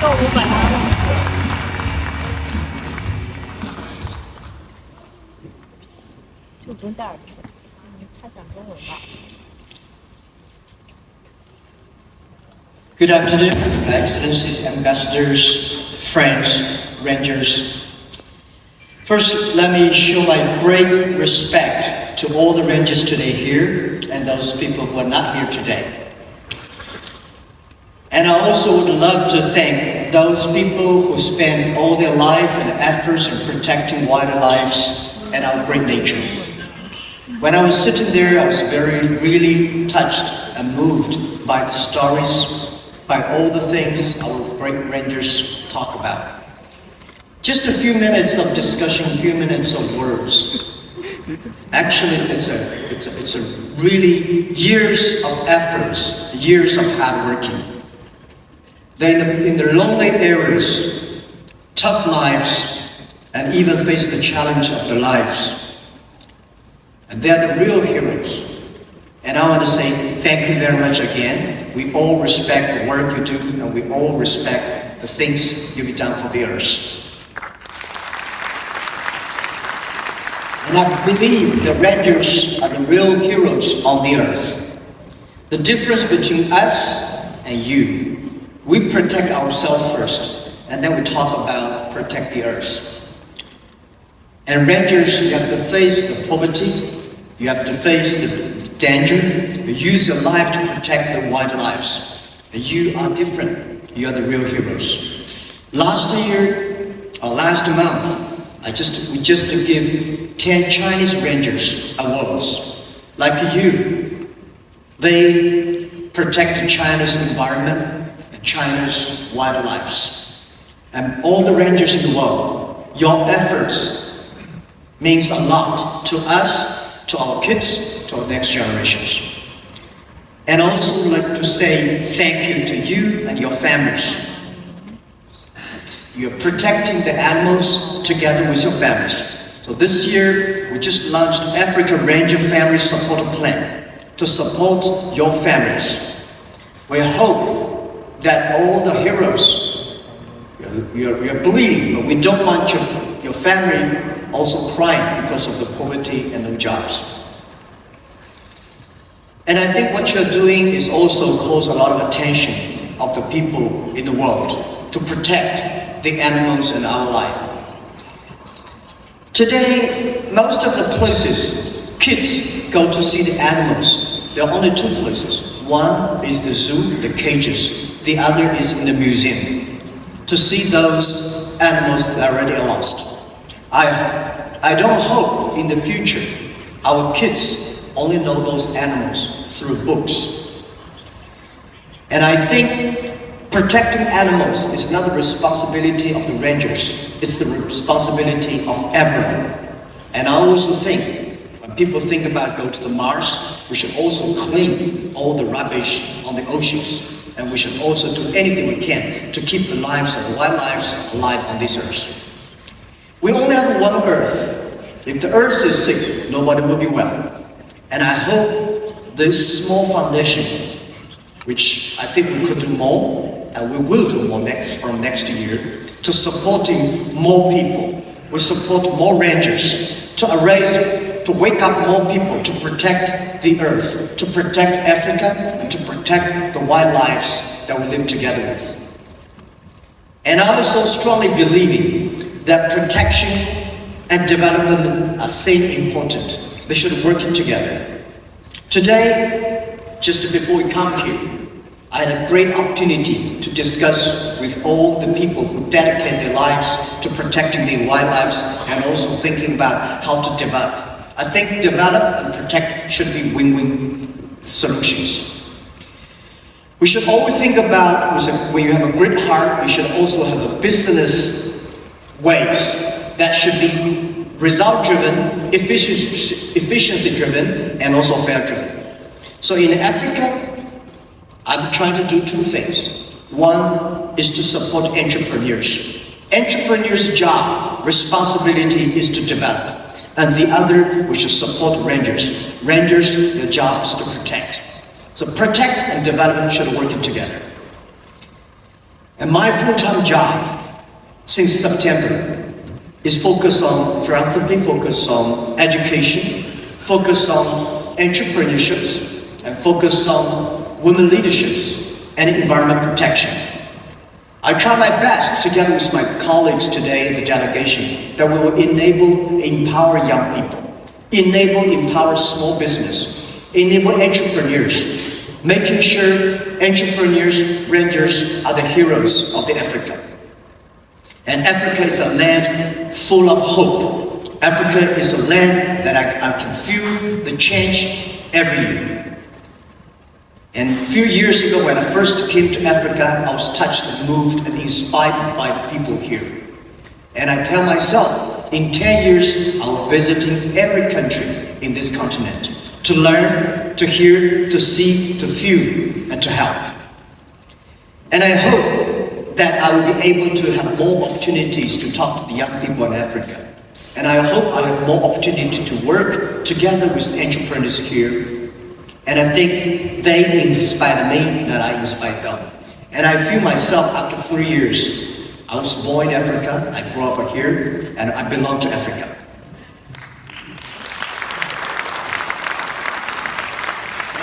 动物本能。就不用戴耳机，他讲中文吧。Good afternoon, Excellencies, ambassadors, friends, rangers. First, let me show my great respect to all the rangers today here and those people who are not here today. And I also would love to thank those people who spend all their life and efforts in protecting wildlife and our great nature. When I was sitting there, I was really touched and moved by the stories, by all the things our great rangers talk about. Just a few minutes of discussion, a few minutes of words. Actually, it's a really years of efforts, years of hard working. They in the lonely areas, tough lives, and even face the challenge of their lives. And they're the real heroes. And I want to say thank you very much again. We all respect the work you do, and we all respect the things you've done for the earth. And I believe the rangers are the real heroes on the earth. The difference between us and you, we protect ourselves first, and then we talk about protect the earth. And rangers, you have to face the poverty, you have to face the danger, you use your life to protect the wildlife. And you are different, you are the real heroes. Last month, we just give 10 Chinese rangers awards. Like you, they protect China's environment and China's wildlife. And all the rangers in the world, your efforts means a lot to us, to our kids, to our next generations. And I also like to say thank you to you and your families. You're protecting the animals together with your families. So this year, we just launched Africa Ranger Family Support Plan to support your families. We hope that all the heroes, you're bleeding, but we don't want your family also crying because of the poverty and no jobs. And I think what you're doing is also cause a lot of attention of the people in the world to protect the animals in our life. Today, most of the places kids go to see the animals, there are only two places. One is the zoo, the cages. The other is in the museum, to see those animals that are already lost. I don't hope in the future our kids only know those animals through books. And I think protecting animals is not the responsibility of the rangers, it's the responsibility of everyone. And I also think, when people think about go to the Mars, we should also clean all the rubbish on the oceans. And we should also do anything we can to keep the lives of the wildlife alive on this earth. We only have one earth. If the earth is sick, nobody will be well. And I hope this small foundation, which I think we could do more, and we will do more from next year, to supporting more people. We support more rangers to wake up more people to protect the earth, to protect Africa, and to protect the wildlife that we live together with. And I also strongly believe that protection and development are same important. They should work together. Today, just before we come here, I had a great opportunity to discuss with all the people who dedicate their lives to protecting the wildlife and also thinking about how to develop. I think develop and protect should be win-win solutions. We should always think about, when you have a great heart, you should also have a business ways that should be result-driven, efficiency-driven, and also fair-driven. So in Africa, I'm trying to do two things. One is to support entrepreneurs. Entrepreneurs' job, responsibility is to develop. And the other, we should support rangers. Rangers, their job is to protect. So protect and development should work together. And my full-time job since September is focused on philanthropy, focused on education, focused on entrepreneurship, and focused on women leaderships and environment protection. I try my best, together with my colleagues today in the delegation, that we will empower young people, empower small business, enable entrepreneurs, making sure entrepreneurs, rangers are the heroes of the Africa. And Africa is a land full of hope. Africa is a land that I can feel the change every year. And a few years ago, when I first came to Africa, I was touched and moved and inspired by the people here. And I tell myself, in 10 years, I'll be visiting every country in this continent to learn, to hear, to see, to feel, and to help. And I hope that I will be able to have more opportunities to talk to the young people in Africa. And I hope I have more opportunity to work together with entrepreneurs here. And I think they inspired me, that I inspired them. And I feel myself after 3 years, I was born in Africa, I grew up here, and I belong to Africa.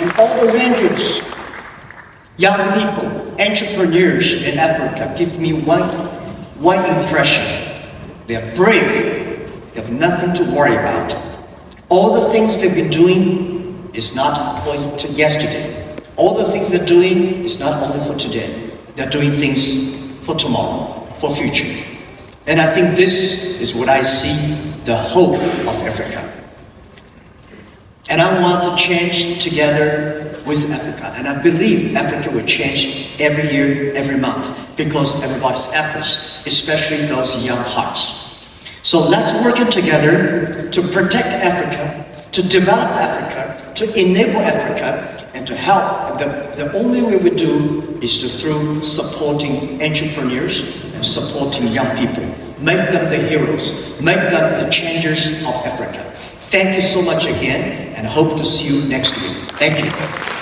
And all the rangers, young people, entrepreneurs in Africa give me one impression. They're brave, they have nothing to worry about. All the things they've been doing is not for yesterday. All the things they're doing is not only for today. They're doing things for tomorrow, for future. And I think this is what I see the hope of Africa. And I want to change together with Africa. And I believe Africa will change every year, every month, because everybody's efforts, especially those young hearts. So let's work together to protect Africa, to develop Africa, to enable Africa, and to help. The only way we do is through supporting entrepreneurs and supporting young people. Make them the heroes, make them the changers of Africa. Thank you so much again, and hope to see you next week. Thank you.